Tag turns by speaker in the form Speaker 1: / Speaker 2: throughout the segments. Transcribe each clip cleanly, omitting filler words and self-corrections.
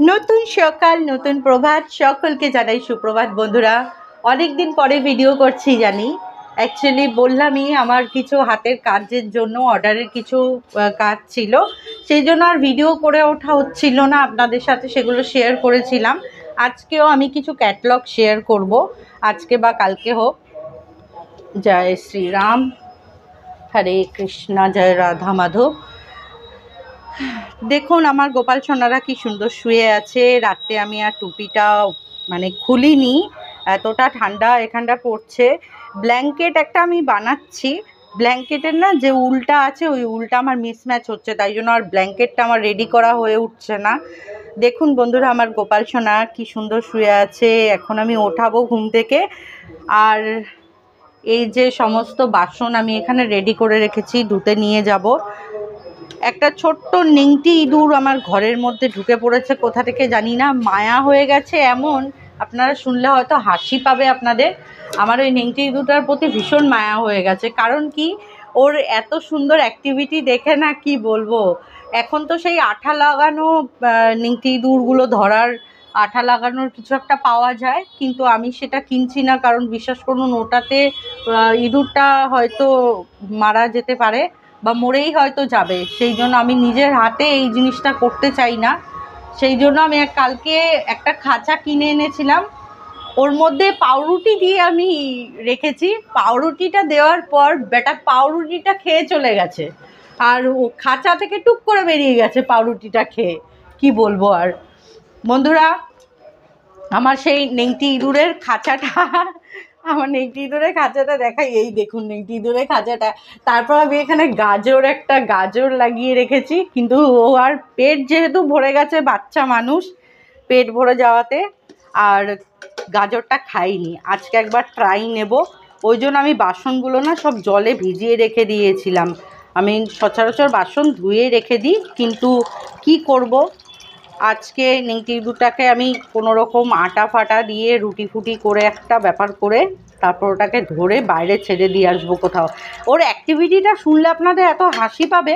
Speaker 1: নতুন সকাল নতুন প্রভাত সকলকে জানাই সুপ্রভাত বন্ধুরা। অনেক দিন পরে ভিডিও করছি জানি, অ্যাকচুয়ালি বললামই আমার কিছু হাতের কাজের জন্য অর্ডারের কিছু কাজ ছিল, সেই জন্য আর ভিডিও করে ওঠা হচ্ছিল না, আপনাদের সাথে সেগুলো শেয়ার করেছিলাম। আজকেও আমি কিছু ক্যাটলগ শেয়ার করব, আজকে বা কালকে হোক। জয় শ্রীরাম, হরে কৃষ্ণা, জয় রাধা মাধব। দেখুন আমার গোপাল সোনারা কি সুন্দর শুয়ে আছে। রাতে আমি আর টুপিটা খুলিনি, এতটা ঠান্ডা এখানটা পড়ছে। ব্ল্যাঙ্কেট একটা আমি বানাচ্ছি, ব্ল্যাঙ্কেটের না যে উলটা আছে ওই উলটা আমার মিসম্যাচ হচ্ছে, তাই জন্য আর ব্ল্যাঙ্কেটটা আমার রেডি করা হয়ে উঠছে না। দেখুন বন্ধুরা আমার গোপাল সোনা কি সুন্দর শুয়ে আছে। এখন আমি ওঠাবো ঘুম থেকে। আর এই যে সমস্ত বাসন আমি এখানে রেডি করে রেখেছি, ধুতে নিয়ে যাব। একটা ছোট্ট নেংটি ইঁদুর আমার ঘরের মধ্যে ঢুকে পড়েছে, কোথা থেকে জানি না। মায়া হয়ে গেছে এমন, আপনারা শুনলে হয়তো হাসি পাবে আপনাদের। আমার ওই নেংটি ইঁদুরটার প্রতি ভীষণ মায়া হয়ে গেছে। কারণ কি, ওর এত সুন্দর অ্যাক্টিভিটি দেখে না কি বলবো। এখন তো সেই আঠা লাগানো নেংটি ইঁদুরগুলো ধরার আঠা লাগানোর কিছু একটা পাওয়া যায়, কিন্তু আমি সেটা কিনছি না, কারণ বিশ্বাস করুন ওটাতে ইঁদুরটা হয়তো মারা যেতে পারে বা মরেই হয়তো যাবে। সেই জন্য আমি নিজের হাতে এই জিনিসটা করতে চাই না। সেই জন্য আমি কালকে একটা খাঁচা কিনে এনেছিলাম, ওর মধ্যে পাউরুটি দিয়ে আমি রেখেছি। পাউরুটিটা দেওয়ার পর বেটা পাউরুটিটা খেয়ে চলে গেছে, আর ও খাঁচা থেকে টুক করে বেরিয়ে গেছে পাউরুটিটা খেয়ে। কি বলবো আর বন্ধুরা, আমার সেই নেংটি ইঁদুরের খাঁচাটা আমার নেংটি ইঁদুরের খাঁচাটা দেখাই। এই দেখুন নেংটি ইঁদুরের খাঁচাটা। তারপর আমি এখানে একটা গাজর লাগিয়ে রেখেছি, কিন্তু ও আর পেট যেহেতু ভরে গেছে, বাচ্চা মানুষ পেট ভরে যাওয়াতে আর গাজরটা খাইনি। আজকে একবার ট্রাই নেব, ওই জন্য আমি বাসনগুলো না সব জলে ভিজিয়ে রেখে দিয়েছিলাম। আমি সচরাচর বাসন ধুয়ে রেখে দিই, কিন্তু কি করব, আজকে নেংটি ইঁদুরটাকে আমি কোনো রকম আটা ফাটা দিয়ে রুটি ফুটি করে একটা ব্যাপার করে তারপর ওটাকে ধরে বাইরে ছেড়ে দিয়ে আসবো কোথাও। ওর অ্যাক্টিভিটিটা শুনলে আপনাদের এত হাসি পাবে।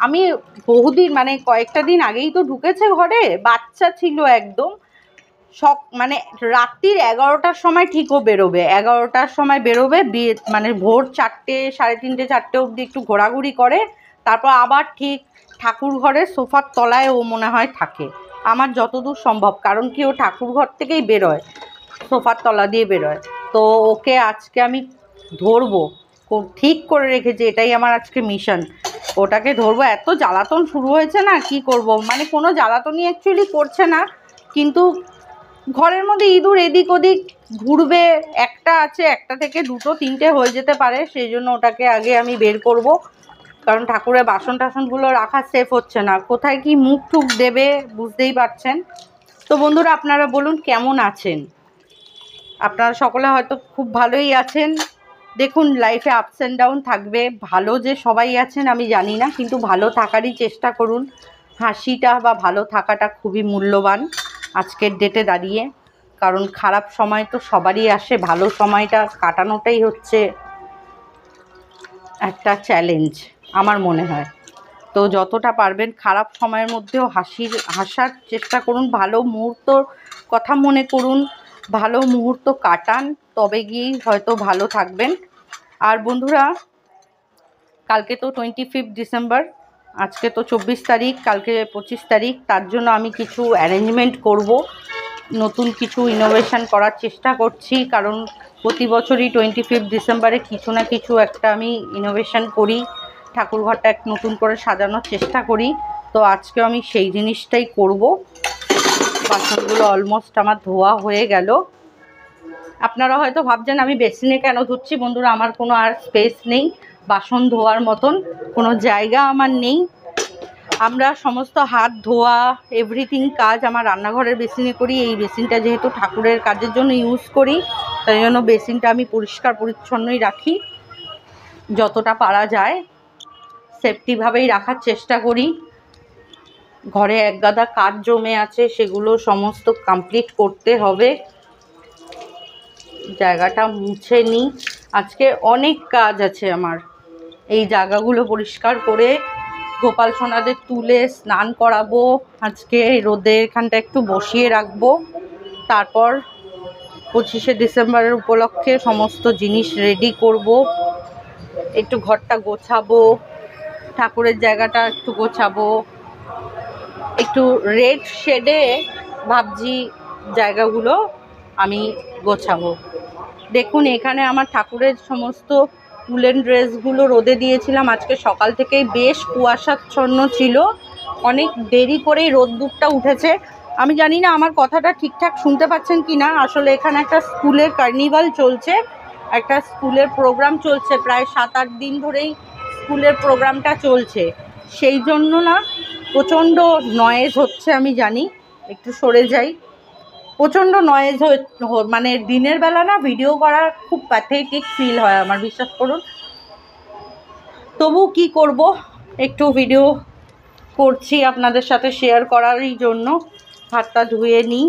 Speaker 1: আমি বহুদিন কয়েকটা দিন আগেই তো ঢুকেছে ঘরে, বাচ্চা ছিল একদম। রাত্রির 11টার সময় ঠিকও বেরোবে, 11টার সময় বেরোবে, ভোর 4টে, 3:30, 4টে অবধি একটু ঘোরাঘুরি করে, তারপর আবার ঠিক ঠাকুর ঘরের সোফার তলায় ও মনে হয় থাকে, আমার যতদূর সম্ভব। কারণ কি, ও ঠাকুর ঘর থেকেই বেরোয়, সোফার তলা দিয়ে বেরোয়। তো ওকে আজকে আমি ধরবো, ঠিক করে রেখেছি, এটাই আমার আজকে মিশন। ওটাকে ধরবো। এত জ্বালাতন শুরু হয়েছে না, কি করব, কোনো জ্বালাতনই অ্যাকচুয়ালি করছে না, কিন্তু ঘরের মধ্যে ইঁদুর এদিক ওদিক ঘুরবে। একটা আছে, একটা থেকে 2টো 3টে হয়ে যেতে পারে, সেই জন্য ওটাকে আগে আমি বের করব। কারণ ঠাকুরের বাসন টাসনগুলো রাখা সেফ হচ্ছে না, কোথায় কি মুখ টুক দেবে বুঝতেই পারছেন। তো বন্ধুরা আপনারা বলুন কেমন আছেন। আপনারা সকলে হয়তো খুব ভালোই আছেন। দেখুন লাইফে আপস অ্যান্ড ডাউন থাকবে, ভালো যে সবাই আছেন আমি জানি না, কিন্তু ভালো থাকারই চেষ্টা করুন। হাসিটা বা ভালো থাকাটা খুবই মূল্যবান আজকের ডেটে দাঁড়িয়ে, কারণ খারাপ সময় তো সবারই আসে, ভালো সময়টা কাটানোটাই হচ্ছে একটা চ্যালেঞ্জ আমার মনে হয়। তো যতটা পারবেন খারাপ সময়ের মধ্যেও হাসার চেষ্টা করুন, ভালো মুহূর্তর কথা মনে করুন, ভালো মুহূর্ত কাটান, তবে গিয়েই হয়তো ভালো থাকবেন। আর বন্ধুরা, কালকে তো 25 ডিসেম্বর, আজকে তো 24 তারিখ, কালকে 25 তারিখ। তার জন্য আমি কিছু অ্যারেঞ্জমেন্ট করব, নতুন কিছু ইনোভেশন করার চেষ্টা করছি, কারণ প্রতি বছরই 25 ডিসেম্বরে কিছু না কিছু একটা আমি ইনোভেশন করি, ঠাকুরঘরটা এক নতুন করে সাজানোর চেষ্টা করি। তো আজকেও আমি সেই জিনিসটাই করব। বাসনগুলো অলমোস্ট আমার ধোয়া হয়ে গেল। আপনারা হয়তো ভাবছেন আমি বেসিনে কেন ধুচ্ছি। বন্ধুরা, আমার কোনো আর স্পেস নেই, বাসন ধোয়ার মতন কোনো জায়গা আমার নেই। আমরা সমস্ত হাত ধোয়া এভরিথিং কাজ আমার রান্নাঘরের বেসিনে করি। এই বেসিনটা যেহেতু ঠাকুরের কাজের জন্য ইউজ করি, তাই জন্য বেসিনটা আমি পরিষ্কার পরিচ্ছন্নই রাখি, যতটা পারা যায় সেফটিভাবেই রাখার চেষ্টা করি। ঘরে একগাদা কাজ জমে আছে, সেগুলো সমস্ত কমপ্লিট করতে হবে। জায়গাটা মুছে নিই, আজকে অনেক কাজ আছে আমার। এই জায়গাগুলো পরিষ্কার করে গোপাল সোনাদের তুলে স্নান করাবো, আজকে রোদে এখানটা একটু বসিয়ে রাখবো। তারপর 25শে ডিসেম্বরের উপলক্ষে সমস্ত জিনিস রেডি করব, একটু ঘরটা গোছাবো, ঠাকুরের জায়গাটা একটু গোছাবো, একটু রেড শেডে ভাবছি জায়গাগুলো আমি গোছাবো। দেখুন এখানে আমার ঠাকুরের সমস্ত উলেন ড্রেসগুলো রোদে দিয়েছিলাম, আজকে সকাল থেকেই বেশ কুয়াশাচ্ছন্ন ছিল, অনেক দেরি করেই রোদ্দুরটা উঠেছে। আমি জানি না আমার কথাটা ঠিকঠাক শুনতে পাচ্ছেন কি না। আসলে এখানে একটা স্কুলের কার্নিভাল চলছে, একটা স্কুলের প্রোগ্রাম চলছে, প্রায় 7-8 দিন ধরেই স্কুলের প্রোগ্রামটা চলছে, সেই জন্য না প্রচণ্ড নয়েজ হচ্ছে। আমি জানি, একটু সরে যাই। প্রচণ্ড নয়েজ মানে দিনের বেলা না ভিডিও করার খুব প্যাথেটিক ফিল হয় আমার, বিশ্বাস করুন। তবু কি করব, একটু ভিডিও করছি আপনাদের সাথে শেয়ার করারই জন্য। হাতটা ধুয়ে নিই,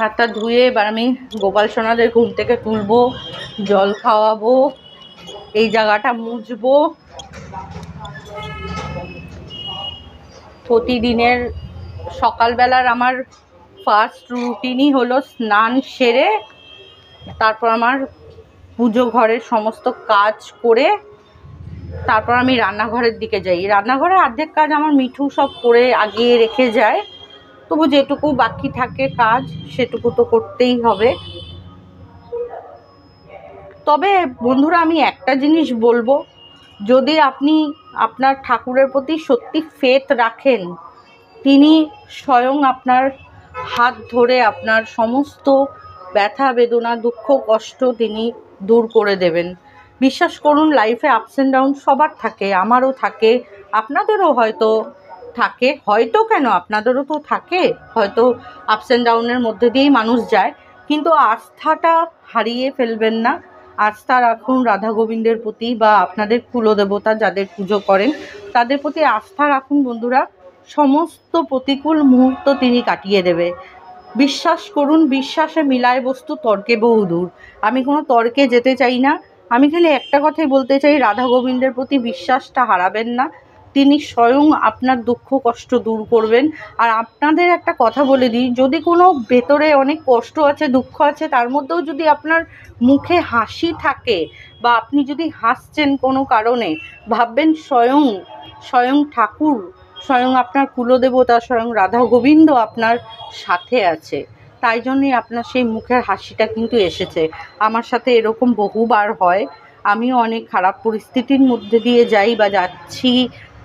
Speaker 1: হাতটা ধুয়ে এবার আমি গোপাল সোনাদের ঘুম থেকে তুলবো, জল খাওয়াবো, এই জায়গাটা মুছবো। প্রতিদিনের সকালবেলার আমার ফার্স্ট রুটিনই হলো স্নান সেরে তারপর আমার পুজো ঘরের সমস্ত কাজ করে তারপর আমি রান্নাঘরের দিকে যাই। রান্নাঘরে অর্ধেক কাজ আমার মিঠু সব করে আগিয়ে রেখে যায়, তবু যেটুকু বাকি থাকে কাজ সেটুকু তো করতেই হবে। তবে বন্ধুরা আমি একটা জিনিস বলবো, যদি আপনি আপনার ঠাকুরের প্রতি সত্যি ফেথ রাখেন, তিনি স্বয়ং আপনার হাত ধরে আপনার সমস্ত ব্যথা বেদনা দুঃখ কষ্ট তিনি দূর করে দেবেন। বিশ্বাস করুন, লাইফে আপস অ্যান্ড ডাউন সবার থাকে, আমারও থাকে, আপনাদেরও হয়তো থাকে, হয়তো কেন আপনাদেরও তো থাকে, হয়তো আপস অ্যান্ড ডাউনের মধ্যে দিয়েই মানুষ যায়। কিন্তু আস্থাটা হারিয়ে ফেলবেন না, আস্থা রাখুন রাধা গোবিন্দের প্রতি, বা আপনাদের কুলদেবতা যাদের পুজো করেন তাদের প্রতি আস্থা রাখুন বন্ধুরা, সমস্ত প্রতিকূল মুহূর্ত তিনি কাটিয়ে দেবে। বিশ্বাস করুন, বিশ্বাসে মিলায় বস্তু তর্কে বহুদূর। আমি কোনো তর্কে যেতে চাই না, আমি খালি একটা কথাই বলতে চাই, রাধা গোবিন্দের প্রতি বিশ্বাসটা হারাবেন না, তিনি স্বয়ং আপনার দুঃখ কষ্ট দূর করবেন। আর আপনাদের একটা কথা বলে দিই, যদি কোনো ভেতরে অনেক কষ্ট আছে দুঃখ আছে, তার মধ্যেও যদি আপনার মুখে হাসি থাকে বা আপনি যদি হাসছেন কোনো কারণে, ভাববেন স্বয়ং ঠাকুর, স্বয়ং আপনার কুলদেবতা, স্বয়ং রাধা গোবিন্দ আপনার সাথে আছে, তাই জন্যই আপনার সেই মুখের হাসিটা কিন্তু এসেছে। আমার সাথে এরকম বহুবার হয়, আমিও অনেক খারাপ পরিস্থিতির মধ্যে দিয়ে যাই বা যাচ্ছি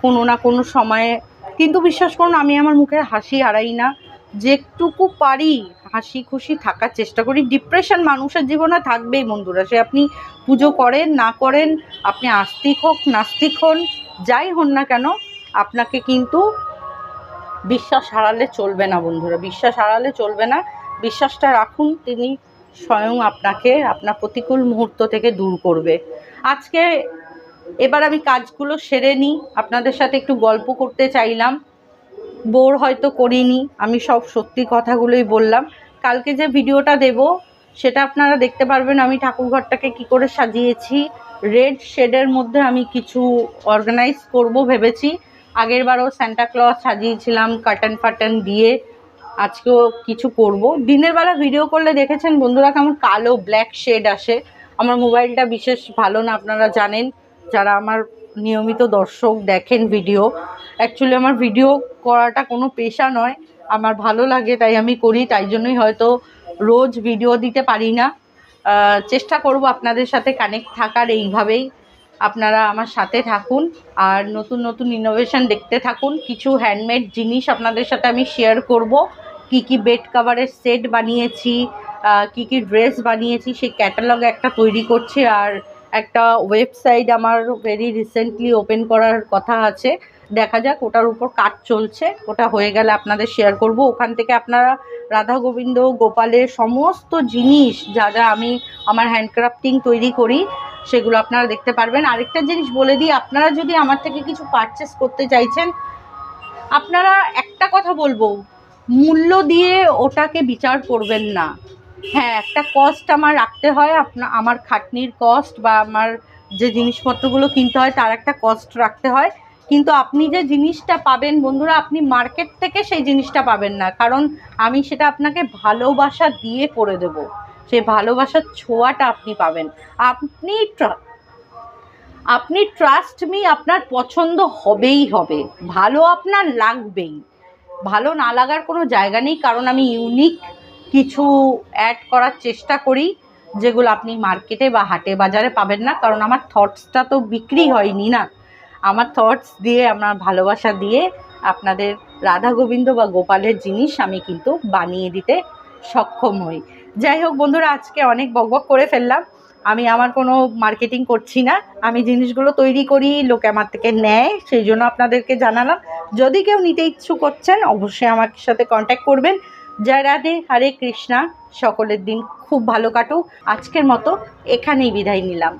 Speaker 1: কোনো না কোনো সময়ে, কিন্তু বিশ্বাস করুন আমি আমার মুখের হাসি হারাই না, যেটুকু পারি হাসি খুশি থাকার চেষ্টা করি। ডিপ্রেশন মানুষের জীবনে থাকবেই বন্ধুরা, সে আপনি পুজো করেন না করেন, আপনি আস্তিক হোক নাস্তিক হন, যাই হন না কেন, আপনাকে কিন্তু বিশ্বাস হারালে চলবে না বন্ধুরা, বিশ্বাস হারালে চলবে না। বিশ্বাসটা রাখুন, তিনি স্বয়ং আপনাকে আপনার প্রতিকূল মুহূর্ত থেকে দূর করবে। আজকে এবার আমি কাজগুলো সেরে নিই, আপনাদের সাথে একটু গল্প করতে চাইলাম, বোর হয়তো করিনি, আমি সব সত্যি কথাগুলোই বললাম। কালকে যে ভিডিওটা দেব সেটা আপনারা দেখতে পারবেন আমি ঠাকুরঘরটাকে কি করে সাজিয়েছি। রেড শেডের মধ্যে আমি কিছু অর্গানাইজ করব ভেবেছি, আগের বারও স্যান্টা ক্লজ সাজিয়েছিলাম কার্টন ফাটন দিয়ে, আজকেও কিছু করব। দিনের বেলা ভিডিও করলে দেখেছেন বন্ধুরা কেমন কালো ব্ল্যাক শেড আসে। আমার মোবাইলটা বিশেষ ভালো না, আপনারা জানেন যারা আমার নিয়মিত দর্শক দেখেন ভিডিও। অ্যাকচুয়ালি আমার ভিডিও করাটা কোনো পেশা নয়, আমার ভালো লাগে তাই আমি করি, তাই জন্যই হয়তো রোজ ভিডিও দিতে পারি না। চেষ্টা করব আপনাদের সাথে কানেক্ট থাকার, এইভাবেই আপনারা আমার সাথে থাকুন আর নতুন নতুন ইনোভেশন দেখতে থাকুন। কিছু হ্যান্ডমেড জিনিস আপনাদের সাথে আমি শেয়ার করব, কি কি বেড কভারের সেট বানিয়েছি, কি কি ড্রেস বানিয়েছি, সেই ক্যাটালগ একটা তৈরি করছি। আর একটা ওয়েবসাইট আমার ভেরি রিসেন্টলি ওপেন করার কথা আছে, দেখা যাক, ওটার উপর কাজ চলছে, ওটা হয়ে গেলে আপনাদের শেয়ার করব। ওখান থেকে আপনারা রাধা গোবিন্দ গোপালের সমস্ত জিনিস যা যা আমি আমার হ্যান্ডক্রাফটিং তৈরি করি সেগুলো আপনারা দেখতে পারবেন। আরেকটা জিনিস বলে দিই, আপনারা যদি আমার থেকে কিছু পারচেস করতে চাইছেন, আপনারা একটা কথা বলবো, মূল্য দিয়ে ওটাকে বিচার করবেন না। হ্যাঁ, একটা কস্ট আমার রাখতে হয়, আমার খাটনির কস্ট বা আমার যে জিনিসপত্রগুলো কিনতে হয় তার একটা কস্ট রাখতে হয়, কিন্তু আপনি যে জিনিসটা পাবেন বন্ধুরা, আপনি মার্কেট থেকে সেই জিনিসটা পাবেন না, কারণ আমি সেটা আপনাকে ভালোবাসা দিয়ে করে দেব। সেই ভালোবাসার ছোঁয়াটা আপনি পাবেন। আপনি ট্রাস্ট মি, আপনার পছন্দ হবেই হবে, ভালো আপনার লাগবেই। ভালো না লাগার কোনো জায়গা নেই, কারণ আমি ইউনিক কিছু অ্যাড করার চেষ্টা করি যেগুলো আপনি মার্কেটে বা হাটে বাজারে পাবেন না, কারণ আমার থটসটা তো বিক্রি হয়নি না। আমার থটস দিয়ে, আমার ভালোবাসা দিয়ে আপনাদের রাধা গোবিন্দ বা গোপালের জিনিস আমি কিন্তু বানিয়ে দিতে সক্ষম হই। যাই হোক বন্ধুরা, আজকে অনেক বকবক করে ফেললাম। আমি আমার কোনো মার্কেটিং করছি না, আমি জিনিসগুলো তৈরি করি, লোকে আমার থেকে নেয়, সেই জন্য আপনাদেরকে জানালাম। যদি কেউ নিতে ইচ্ছুক করছেন অবশ্যই আমার সাথে কন্ট্যাক্ট করবেন। জয় রাধে, হরে কৃষ্ণা, সকলের দিন খুব ভালো কাটুক। আজকের মতো এখানেই বিদায় নিলাম।